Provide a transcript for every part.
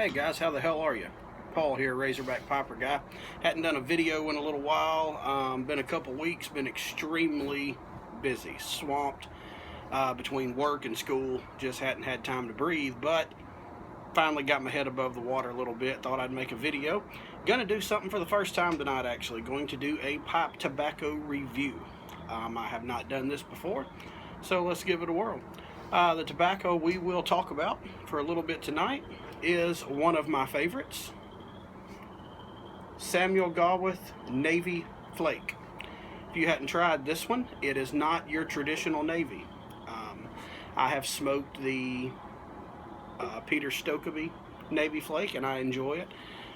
Hey guys, how the hell are you? Paul here, Razorback Piper guy. Hadn't done a video in a little while. Been a couple weeks, been extremely busy, swamped between work and school. Just hadn't had time to breathe, but finally got my head above the water a little bit. Thought I'd make a video. Gonna do something for the first time tonight actually. Going to do a pipe tobacco review. I have not done this before, so let's give it a whirl. The tobacco we will talk about for a little bit tonight is one of my favorites, Samuel Gawith Navy Flake. If you hadn't tried this one, it is not your traditional Navy. I have smoked the Peter Stokeby Navy Flake and I enjoy it.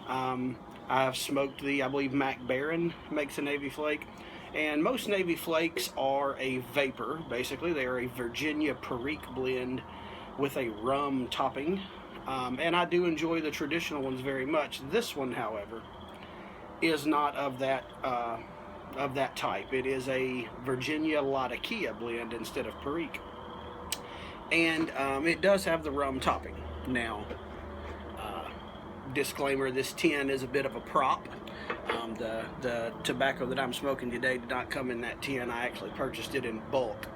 I have smoked the, I believe Mac Barron makes a Navy Flake, and most Navy Flakes are a vapor. Basically they are a Virginia Perique blend with a rum topping, and I do enjoy the traditional ones very much. This one, however, is not of that type. It is a Virginia Latakia blend instead of Perique, and it does have the rum topping. Now, disclaimer, this tin is a bit of a prop. The tobacco that I'm smoking today did not come in that tin. I actually purchased it in bulk.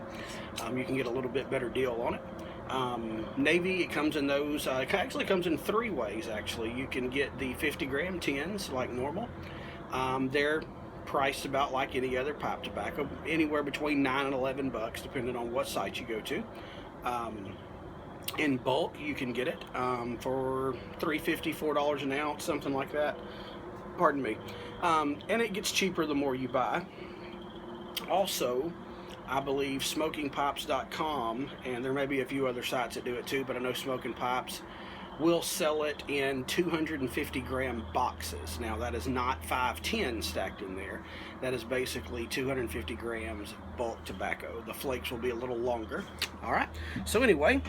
You can get a little bit better deal on it. Navy, it comes in those, it actually comes in three ways actually. You can get the 50-gram tins like normal. They're priced about like any other pipe tobacco, anywhere between $9 and $11 depending on what site you go to. In bulk you can get it for $3.50, $4 an ounce, something like that. Pardon me. And it gets cheaper the more you buy. Also, I believe smokingpipes.com, and there may be a few other sites that do it too, but I know Smoking Pipes will sell it in 250-gram boxes. Now that is not 510 stacked in there. That is basically 250 grams bulk tobacco. The flakes will be a little longer. All right. So anyway,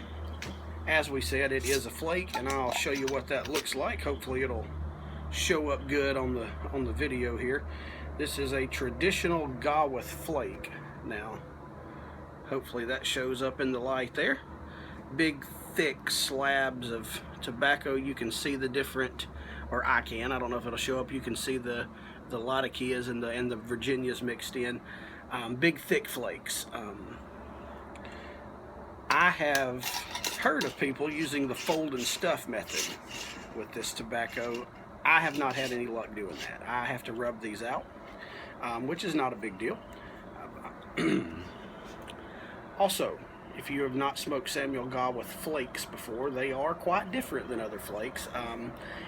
as we said, it is a flake, and I'll show you what that looks like. Hopefully it'll show up good on the video here. This is a traditional Gawith flake. Now, hopefully that shows up in the light there. Big thick slabs of tobacco. You can see the different, or I don't know if it'll show up. You can see the Latakias and the Virginias mixed in. Big thick flakes. I have heard of people using the fold and stuff method with this tobacco. I have not had any luck doing that. I have to rub these out, which is not a big deal. Also, if you have not smoked Samuel Gawith flakes before, they are quite different than other flakes.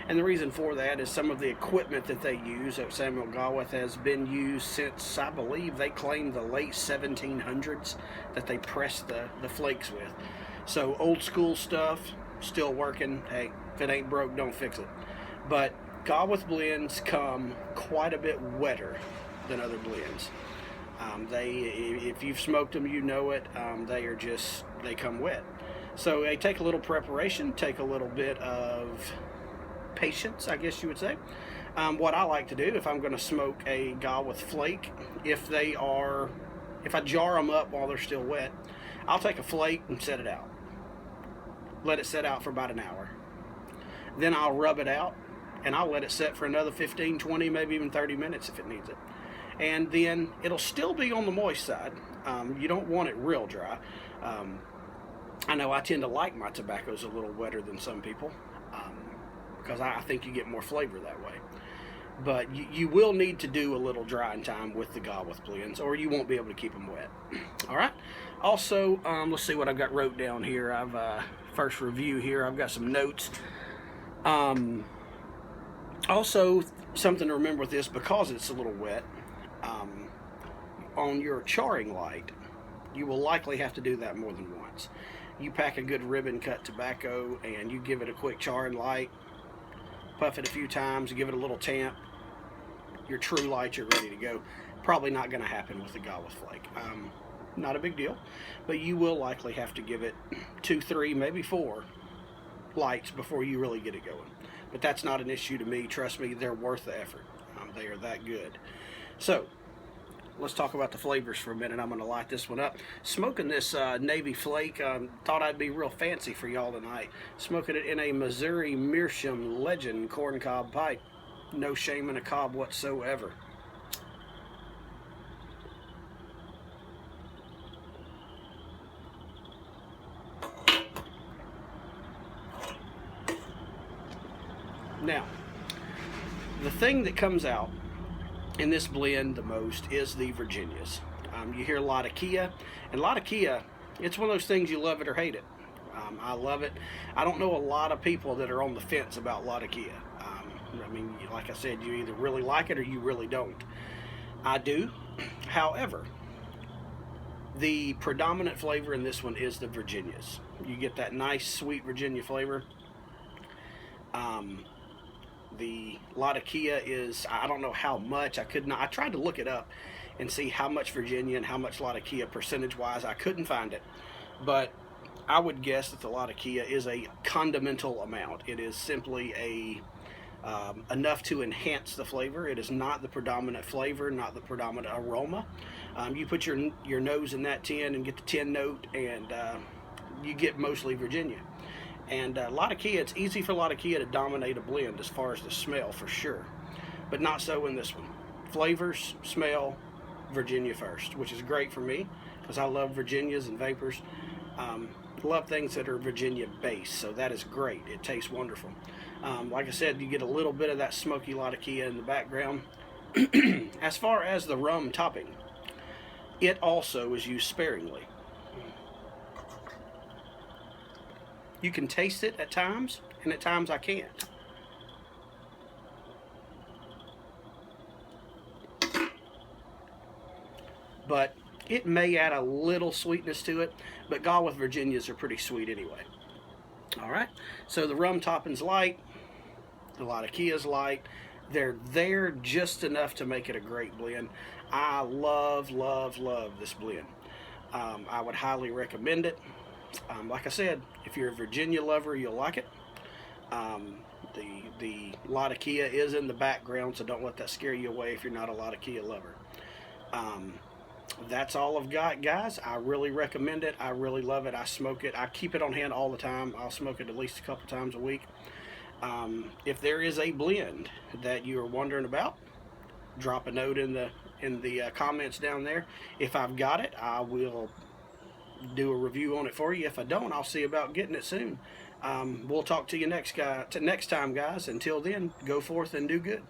And the reason for that is some of the equipment that they use at Samuel Gawith has been used since, I believe they claim, the late 1700s that they pressed the flakes with. So old school stuff, still working. Hey, if it ain't broke, don't fix it. But Gawith blends come quite a bit wetter than other blends. If you've smoked them, you know it. They come wet. So they take a little preparation, take a little bit of patience, I guess you would say. What I like to do if I'm going to smoke a Gawith flake, if I jar them up while they're still wet, I'll take a flake and set it out. Let it set out for about an hour. Then I'll rub it out and I'll let it set for another 15, 20, maybe even 30 minutes if it needs it. And then it'll still be on the moist side. You don't want it real dry. I know I tend to like my tobaccos a little wetter than some people, because I think you get more flavor that way. But you will need to do a little drying time with the Gawith blends, or you won't be able to keep them wet. All right. Also, let's see what I've got wrote down here. First review here. I've got some notes. Also, something to remember with this, because it's a little wet, on your charring light, you will likely have to do that more than once. You pack a good ribbon cut tobacco and you give it a quick charring light, puff it a few times, give it a little tamp, your true light, you're ready to go. Probably not going to happen with the Gawith flake. Not a big deal, but you will likely have to give it 2, 3, maybe 4 lights before you really get it going. But that's not an issue to me. Trust me, they're worth the effort. They are that good. So let's talk about the flavors for a minute. I'm going to light this one up. Smoking this Navy Flake. Thought I'd be real fancy for y'all tonight. Smoking it in a Missouri Meerschaum Legend corncob pipe. No shame in a cob whatsoever. Now, the thing that comes out in this blend the most is the Virginias. You hear Latakia, and Latakia, it's one of those things you love it or hate it. I love it. I don't know a lot of people that are on the fence about Latakia. I mean, like I said, you either really like it or you really don't. I do. However, the predominant flavor in this one is the Virginias. You get that nice sweet Virginia flavor. The Latakia is, I don't know how much. I tried to look it up and see how much Virginia and how much Latakia percentage wise. I couldn't find it, but I would guess that the Latakia is a condimental amount. It is simply enough to enhance the flavor. It is not the predominant flavor, not the predominant aroma. You put your nose in that tin and get the tin note, and you get mostly Virginia. And Latakia, it's easy for Latakia to dominate a blend as far as the smell, for sure. But not so in this one. Flavors, smell, Virginia first, which is great for me because I love Virginias and Vapors. Love things that are Virginia based, so that is great. It tastes wonderful. Like I said, you get a little bit of that smoky Latakia in the background. As far as the rum topping, it also is used sparingly. You can taste it at times, and at times I can't. But it may add a little sweetness to it, but Gawith Virginias are pretty sweet anyway. All right, so the rum topping's light, the Latakia's light. They're there just enough to make it a great blend. I love, love, love this blend. I would highly recommend it. Like I said, if you're a Virginia lover, you'll like it. The Latakia is in the background, so don't let that scare you away if you're not a Latakia lover. That's all I've got, guys. I really recommend it. I really love it. I smoke it. I keep it on hand all the time. I'll smoke it at least a couple times a week. If there is a blend that you are wondering about, drop a note in the comments down there. If I've got it, I will do a review on it for you. If I don't, I'll see about getting it soon. We'll talk to you next time, guys. Until then, go forth and do good.